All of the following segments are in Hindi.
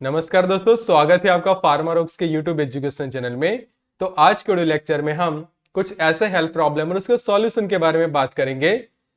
नमस्कार दोस्तों, स्वागत है आपका फार्मारोग्स के यूट्यूब एजुकेशन चैनल में। तो आज के ऑडियो लेक्चर में हम कुछ ऐसे हेल्थ प्रॉब्लम और उसके सॉल्यूशन के बारे में बात करेंगे।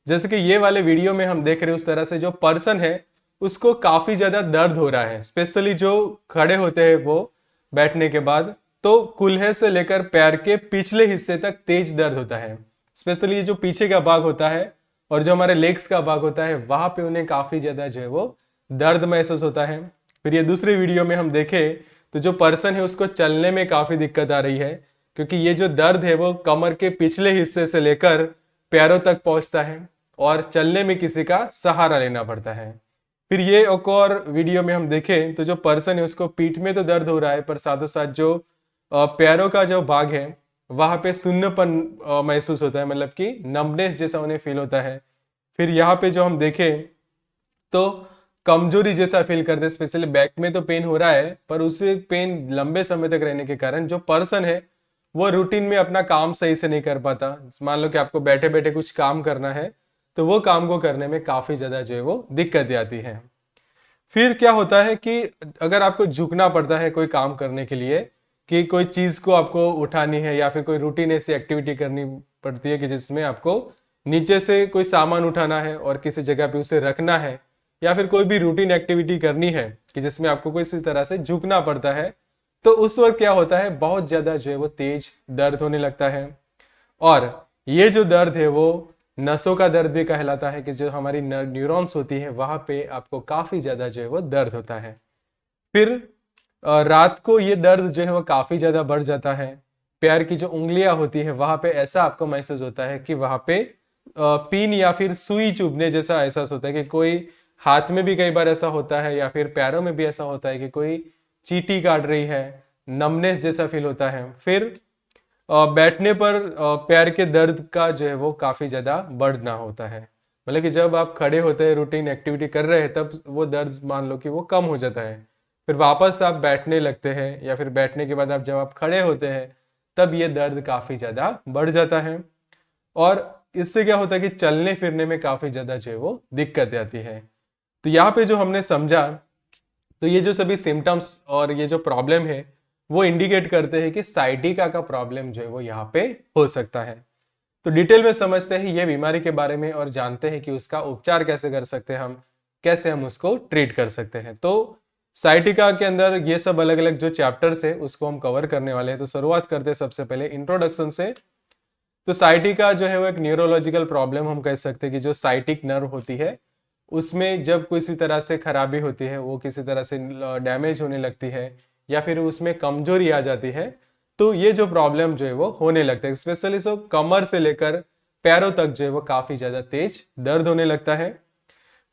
जैसे कि ये वाले वीडियो में हम देख रहे हैं, उस तरह से जो पर्सन है उसको काफी ज्यादा दर्द हो रहा है, स्पेशली जो खड़े होते हैं वो बैठने के बाद, तो कूल्हे से लेकर पैर के पिछले हिस्से तक तेज दर्द होता है। स्पेशली ये जो पीछे का भाग होता है और जो हमारे लेग्स का भाग होता है, वहां पे उन्हें काफी ज्यादा जो है वो दर्द महसूस होता है। फिर ये दूसरी वीडियो में हम देखें तो जो पर्सन है उसको चलने में काफी दिक्कत आ रही है, क्योंकि ये जो दर्द है वो कमर के पिछले हिस्से से लेकर पैरों तक पहुंचता है और चलने में किसी का सहारा लेना पड़ता है। फिर ये एक और वीडियो में हम देखें तो जो पर्सन है उसको पीठ में तो दर्द हो रहा है, पर साथों साथ जो पैरों का जो भाग है वहां पे सुन्नपन महसूस होता है, मतलब कि नम्बनेस जैसा उन्हें फील होता है। फिर यहाँ पे जो हम देखें तो कमजोरी जैसा फील करते हैं, स्पेशली बैक में तो पेन हो रहा है, पर उसे पेन लंबे समय तक रहने के कारण जो पर्सन है वो रूटीन में अपना काम सही से नहीं कर पाता। मान लो कि आपको बैठे बैठे कुछ काम करना है तो वो काम को करने में काफी ज्यादा जो है वो दिक्कतें आती है। फिर क्या होता है कि अगर आपको झुकना पड़ता है कोई काम करने के लिए, कि कोई चीज को आपको उठानी है या फिर कोई रूटीन ऐसी एक्टिविटी करनी पड़ती है कि जिसमें आपको नीचे से कोई सामान उठाना है और किसी जगह पे उसे रखना है, या फिर कोई भी रूटीन एक्टिविटी करनी है कि जिसमें आपको किसी तरह से झुकना पड़ता है, तो उस वक्त क्या होता है, बहुत ज्यादा जो है वो तेज दर्द होने लगता है। और ये जो दर्द है वो नसों का दर्द भी कहलाता है, कि जो हमारी न्यूरॉन्स होती है वहां पे आपको काफी ज्यादा जो है वो दर्द होता है। फिर रात को ये दर्द जो है वो काफी ज्यादा बढ़ जाता है। पैर की जो उंगलियां होती है वहां पे ऐसा आपको महसूस होता है कि वहां पे पिन या फिर सुई चुभने जैसा एहसास होता है, कि कोई हाथ में भी कई बार ऐसा होता है या फिर पैरों में भी ऐसा होता है कि कोई चींटी काट रही है, नमनेस जैसा फील होता है। फिर बैठने पर पैर के दर्द का जो है वो काफी ज्यादा बढ़ना होता है, मतलब कि जब आप खड़े होते हैं रूटीन एक्टिविटी कर रहे हैं तब वो दर्द मान लो कि वो कम हो जाता है। फिर वापस आप बैठने लगते हैं या फिर बैठने के बाद आप जब आप खड़े होते हैं तब ये दर्द काफी ज्यादा बढ़ जाता है। और इससे क्या होता है कि चलने फिरने में काफी ज्यादा जो है वो दिक्कत आती है। तो यहाँ पे जो हमने समझा, तो ये जो सभी सिम्टम्स और ये जो प्रॉब्लम है वो इंडिकेट करते हैं कि साइटिका का प्रॉब्लम जो है वो यहाँ पे हो सकता है। तो डिटेल में समझते हैं ये बीमारी के बारे में और जानते हैं कि उसका उपचार कैसे कर सकते हैं हम, कैसे हम उसको ट्रीट कर सकते हैं। तो साइटिका के अंदर ये सब अलग अलग जो चैप्टर्स है उसको हम कवर करने वाले हैं। तो शुरुआत करते हैं सबसे पहले इंट्रोडक्शन से। तो साइटिका जो है वो एक न्यूरोलॉजिकल प्रॉब्लम हम कह सकते हैं, कि जो साइटिक नर्व होती है उसमें जब किसी तरह से खराबी होती है, वो किसी तरह से डैमेज होने लगती है या फिर उसमें कमजोरी आ जाती है, तो ये जो प्रॉब्लम जो है वो होने लगता है। स्पेशली सो कमर से लेकर पैरों तक जो है वो काफी ज्यादा तेज दर्द होने लगता है।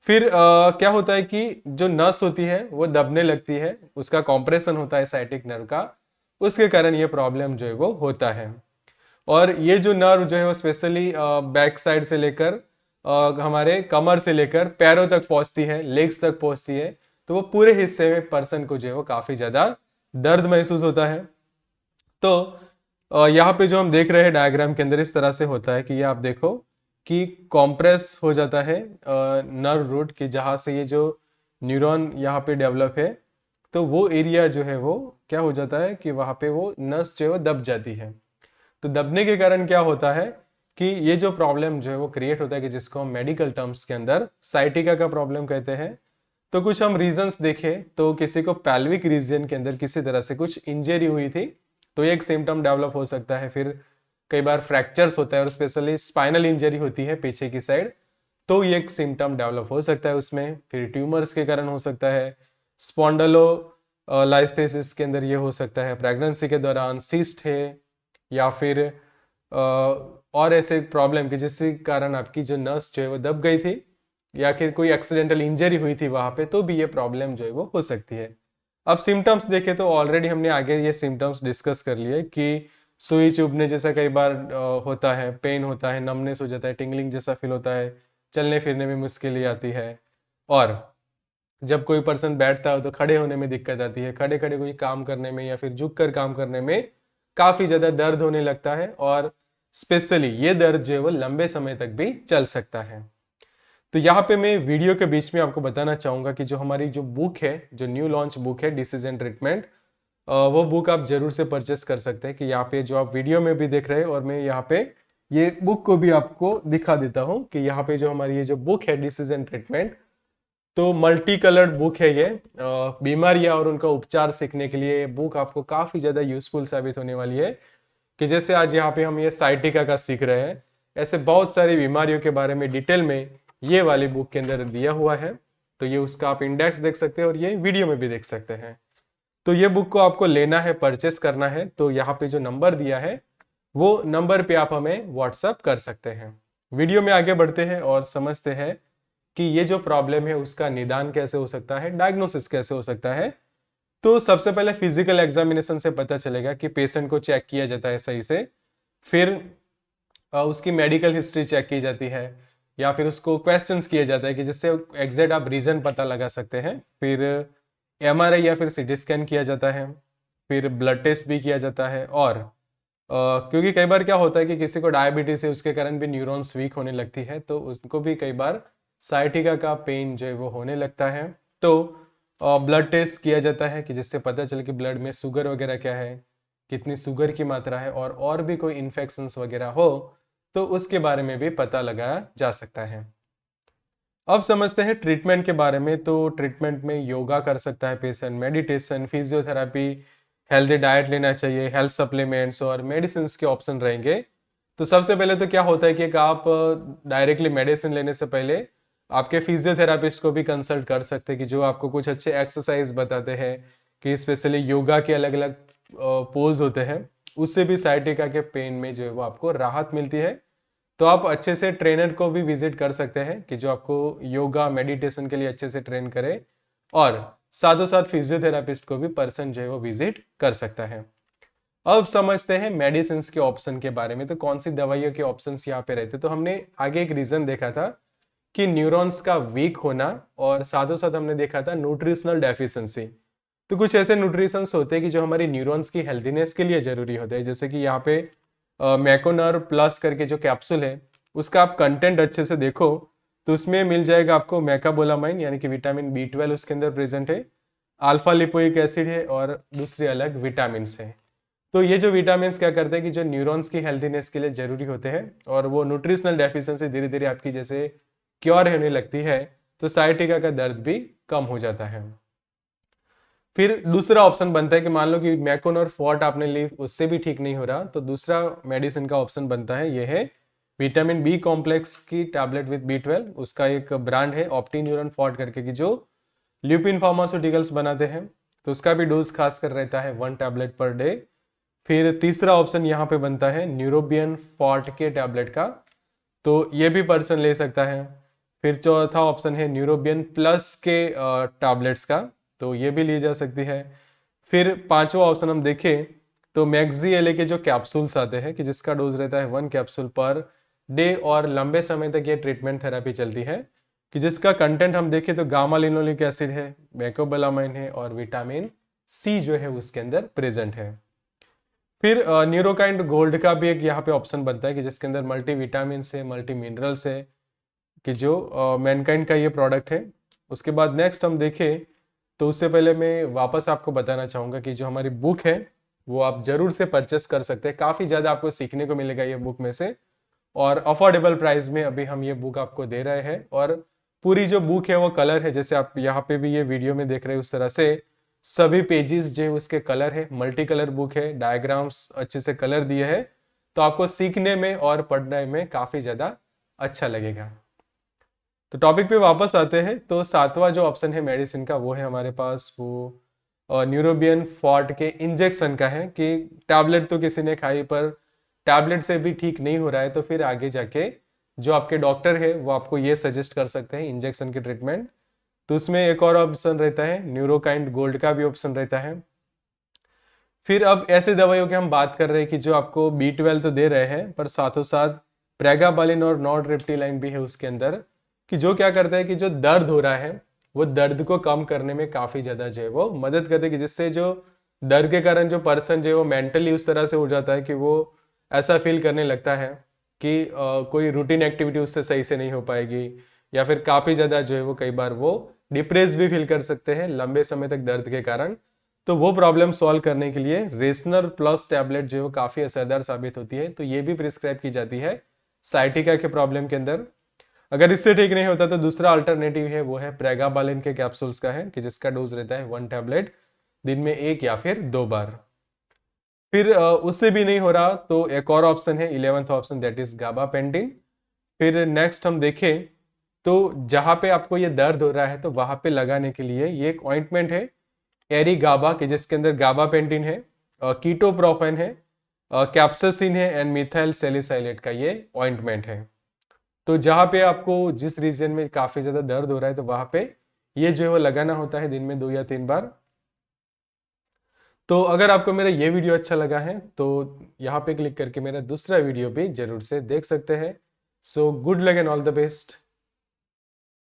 फिर क्या होता है कि जो नस होती है वो दबने लगती है, उसका कॉम्प्रेशन होता है साइटिक नर्व का, उसके कारण ये प्रॉब्लम जो है वो होता है। और ये जो नर्व जो है वो स्पेशली बैक साइड से लेकर हमारे कमर से लेकर पैरों तक पहुंचती है, लेग्स तक पहुंचती है, तो वो पूरे हिस्से में पर्सन को जो है वो काफी ज्यादा दर्द महसूस होता है। तो यहाँ पे जो हम देख रहे हैं डायग्राम के अंदर इस तरह से होता है कि ये आप देखो कि कॉम्प्रेस हो जाता है नर्व रूट, की जहाँ से ये जो न्यूरॉन यहाँ पे डेवलप है, तो वो एरिया जो है वो क्या हो जाता है कि वहाँ पे वो नस जो है वो दब जाती है। तो दबने के कारण क्या होता है कि ये जो प्रॉब्लम जो है वो क्रिएट होता है, कि जिसको हम मेडिकल टर्म्स के अंदर साइटिका का प्रॉब्लम कहते हैं। तो कुछ हम रीजंस देखें तो किसी को पैल्विक रीजन के अंदर किसी तरह से कुछ इंजरी हुई थी तो ये एक सिम्टम डेवलप हो सकता है। फिर कई बार फ्रैक्चर्स होता है और स्पेशली स्पाइनल इंजरी होती है पीछे की साइड, तो ये एक सिम्टम डेवलप हो सकता है उसमें। फिर ट्यूमर्स के कारण हो सकता है, स्पॉन्डलो लाइस्थेसिस के अंदर ये हो सकता है, प्रेगनेंसी के दौरान सिस्ट है, या फिर और ऐसे प्रॉब्लम के जिसके कारण आपकी जो नस जो है वो दब गई थी या फिर कोई एक्सीडेंटल इंजरी हुई थी वहां पे, तो भी ये प्रॉब्लम जो है वो हो सकती है। अब सिम्टम्स देखें तो ऑलरेडी हमने आगे ये सिम्टम्स डिस्कस कर लिए कि सुई चुभने जैसा कई बार होता है, पेन होता है, नमनेस हो जाता है, टिंगलिंग जैसा फील होता है, चलने फिरने में मुश्किल आती है। और जब कोई पर्सन बैठता है तो खड़े होने में दिक्कत आती है, खड़े खड़े कोई काम करने में या फिर झुक कर काम करने में काफी ज्यादा दर्द होने लगता है, और स्पेशली ये दर्द जो है वो लंबे समय तक भी चल सकता है। तो यहाँ पे मैं वीडियो के बीच में आपको बताना चाहूँगा कि जो हमारी जो बुक है, जो न्यू लॉन्च बुक है डिसीज एंड ट्रीटमेंट, वो बुक आप जरूर से परचेस कर सकते हैं। कि यहाँ पे जो आप वीडियो में भी देख रहे हैं और मैं यहाँ पे ये बुक को भी आपको दिखा देता हूँ कि यहाँ पे जो हमारी ये जो बुक है डिसीज एंड ट्रीटमेंट, तो मल्टी कलर्ड बुक है ये। बीमारियां और उनका उपचार सीखने के लिए ये बुक आपको काफी ज्यादा यूजफुल साबित होने वाली है। कि जैसे आज यहाँ पे हम ये साइटिका का सीख रहे हैं, ऐसे बहुत सारी बीमारियों के बारे में डिटेल में ये वाली बुक के अंदर दिया हुआ है। तो ये उसका आप इंडेक्स देख सकते हैं और ये वीडियो में भी देख सकते हैं। तो ये बुक को आपको लेना है, परचेस करना है, तो यहाँ पे जो नंबर दिया है वो नंबर पे आप हमें व्हाट्सअप कर सकते हैं। वीडियो में आगे बढ़ते हैं और समझते हैं कि ये जो प्रॉब्लम है उसका निदान कैसे हो सकता है, डायग्नोसिस कैसे हो सकता है। तो सबसे पहले फिजिकल एग्जामिनेशन से पता चलेगा कि पेशेंट को चेक किया जाता है सही से। फिर उसकी मेडिकल हिस्ट्री चेक की जाती है, या फिर उसको क्वेश्चंस किया जाता है कि जिससे एग्जैक्ट आप रीजन पता लगा सकते हैं। फिर एमआरआई या फिर सीटी स्कैन किया जाता है। फिर ब्लड टेस्ट भी किया जाता है। और क्योंकि कई बार क्या होता है कि किसी को डायबिटीज है, उसके कारण भी न्यूरॉन्स वीक होने लगती है, तो उसको भी कई बार साइटिका का पेन जो है वो होने लगता है। तो ब्लड टेस्ट किया जाता है कि जिससे पता चले कि ब्लड में शुगर वगैरह क्या है, कितनी शुगर की मात्रा है, और भी कोई इन्फेक्शंस वगैरह हो तो उसके बारे में भी पता लगाया जा सकता है। अब समझते हैं ट्रीटमेंट के बारे में। तो ट्रीटमेंट में योगा कर सकता है patient, meditation, physiotherapy, healthy diet लेना चाहिए, हेल्थ सप्लीमेंट्स और मेडिसिन के ऑप्शन रहेंगे। तो सबसे पहले तो क्या होता है कि आप डायरेक्टली मेडिसिन लेने से पहले आपके फिजियोथेरापिस्ट को भी कंसल्ट कर सकते हैं कि जो आपको कुछ अच्छे एक्सरसाइज बताते हैं, कि स्पेशली योगा के अलग अलग पोज होते हैं, उससे भी साइटिका के पेन में जो है वो आपको राहत मिलती है। तो आप अच्छे से ट्रेनर को भी विजिट कर सकते हैं कि जो आपको योगा मेडिटेशन के लिए अच्छे से ट्रेन करे, और साथों साथ फिजियोथेरापिस्ट को भी पर्सन जो है वो विजिट कर सकता है। अब समझते हैं मेडिसिन के ऑप्शन के बारे में। तो कौन सी दवाइयों के ऑप्शंस यहाँ पे रहते, तो हमने आगे एक रीजन देखा था कि न्यूरॉन्स का वीक होना, और साथों साथ हमने देखा था न्यूट्रिशनल डेफिशिएंसी। तो कुछ ऐसे न्यूट्रिशंस होते हैं कि जो हमारी न्यूरॉन्स की हेल्थीनेस के लिए जरूरी होते हैं। जैसे कि यहाँ पे मैकोनर प्लस करके जो कैप्सूल है, उसका आप कंटेंट अच्छे से देखो तो उसमें मिल जाएगा आपको मैकाबोलामाइन, यानी कि विटामिन B12 उसके अंदर प्रेजेंट है, अल्फा लिपोइक एसिड है, और दूसरी अलग विटामिन है। तो ये जो विटामिन क्या करते हैं कि जो न्यूरॉन्स की हेल्थीनेस के लिए जरूरी होते हैं, और वो न्यूट्रिशनल डेफिशिएंसी धीरे धीरे आपकी जैसे क्योर होने लगती है, तो साइटिका का दर्द भी कम हो जाता है। फिर दूसरा ऑप्शन बनता है कि मान लो कि मैकोन और फॉर्ट आपने ली, उससे भी ठीक नहीं हो रहा, तो दूसरा मेडिसिन का ऑप्शन बनता है, ये है विटामिन B कॉम्प्लेक्स की टैबलेट विद B12। उसका एक ब्रांड है ऑप्टीन्यूरॉन फॉर्ट करके, की जो ल्यूपिन फार्मास्यूटिकल्स बनाते हैं। तो उसका भी डोज खासकर रहता है 1 टैबलेट पर डे। फिर तीसरा ऑप्शन यहाँ पे बनता है न्यूरोबियन फॉर्ट के टैबलेट का, तो ये भी पर्सन ले सकता है। फिर चौथा ऑप्शन है न्यूरोबियन प्लस के टैबलेट्स का, तो ये भी ली जा सकती है। फिर पांचवा ऑप्शन हम देखें तो मैग्जी एले के जो कैप्सूल्स आते हैं, कि जिसका डोज रहता है 1 कैप्सूल पर डे, और लंबे समय तक ये ट्रीटमेंट थेरेपी चलती है। कि जिसका कंटेंट हम देखें तो गामा लिनोलिक एसिड है, मैकोबेलामाइन है, और विटामिन C जो है उसके अंदर प्रेजेंट है। फिर न्यूरोकाइंड गोल्ड का भी एक यहाँ पे ऑप्शन बनता है, कि जिसके अंदर मल्टी विटामिन है, मल्टी मिनरल्स है, कि जो मैनकाइंड का ये प्रोडक्ट है। उसके बाद नेक्स्ट हम देखें तो उससे पहले मैं वापस आपको बताना चाहूँगा कि जो हमारी बुक है वो आप जरूर से परचेस कर सकते हैं। काफ़ी ज़्यादा आपको सीखने को मिलेगा ये बुक में से, और अफोर्डेबल प्राइस में अभी हम ये बुक आपको दे रहे हैं। और पूरी जो बुक है वो कलर है, जैसे आप यहाँ पे भी ये वीडियो में देख रहे हैं उस तरह से सभी पेजेस जो है उसके कलर है, मल्टी कलर बुक है, डायग्राम्स अच्छे से कलर दिए है, तो आपको सीखने में और पढ़ने में काफ़ी ज़्यादा अच्छा लगेगा। तो टॉपिक पे वापस आते हैं। तो सातवां जो ऑप्शन है मेडिसिन का, वो है हमारे पास वो न्यूरोबियन फॉर्ट के इंजेक्शन का है। कि टैबलेट तो किसी ने खाई, पर टैबलेट से भी ठीक नहीं हो रहा है, तो फिर आगे जाके जो आपके डॉक्टर है वो आपको ये सजेस्ट कर सकते हैं इंजेक्शन की ट्रीटमेंट। तो उसमें एक और ऑप्शन रहता है न्यूरोकाइंड गोल्ड का भी ऑप्शन रहता है। फिर अब ऐसे दवाइयों की हम बात कर रहे हैं कि जो आपको B12 तो दे रहे हैं, पर साथों साथ प्रेगाबालिन और नॉरट्रिप्टिलाइन भी है उसके अंदर, कि जो क्या करता है कि जो दर्द हो रहा है वो दर्द को कम करने में काफी ज्यादा जो है वो मदद करते हैं। कि जिससे जो दर्द के कारण जो पर्सन जो है वो मेंटली उस तरह से हो जाता है कि वो ऐसा फील करने लगता है कि कोई रूटीन एक्टिविटी उससे सही से नहीं हो पाएगी, या फिर काफी ज्यादा जो है वो कई बार वो डिप्रेस भी फील कर सकते हैं लंबे समय तक दर्द के कारण। तो वो प्रॉब्लम सॉल्व करने के लिए रेसनर प्लस टैबलेट जो है वो काफी असरदार साबित होती है। तो ये भी प्रिस्क्राइब की जाती है साइटिका के प्रॉब्लम के अंदर। अगर इससे ठीक नहीं होता तो दूसरा अल्टरनेटिव है वो है प्रेगाबालिन के कैप्सूल्स का है, कि जिसका डोज रहता है 1 टैबलेट दिन में 1 या फिर 2 बार। फिर उससे भी नहीं हो रहा तो एक और ऑप्शन है 11th option, that is gabapentin. फिर नेक्स्ट हम देखें तो जहां पे आपको ये दर्द हो रहा है तो वहां पे लगाने के लिए ये एक ऑइंटमेंट है एरिगाबा के, जिसके अंदर गाबापेंटिन है, कीटोप्रोफेन है, कैप्सासिन है एंड मिथाइल सैलिसाइलेट का ये ऑइंटमेंट है। तो जहां पे आपको जिस रीजन में काफी ज्यादा दर्द हो रहा है तो वहां पे ये जो है वो लगाना होता है दिन में 2 या 3 बार। तो अगर आपको मेरा ये वीडियो अच्छा लगा है तो यहाँ पे क्लिक करके मेरा दूसरा वीडियो भी जरूर से देख सकते हैं। So good luck and all the best.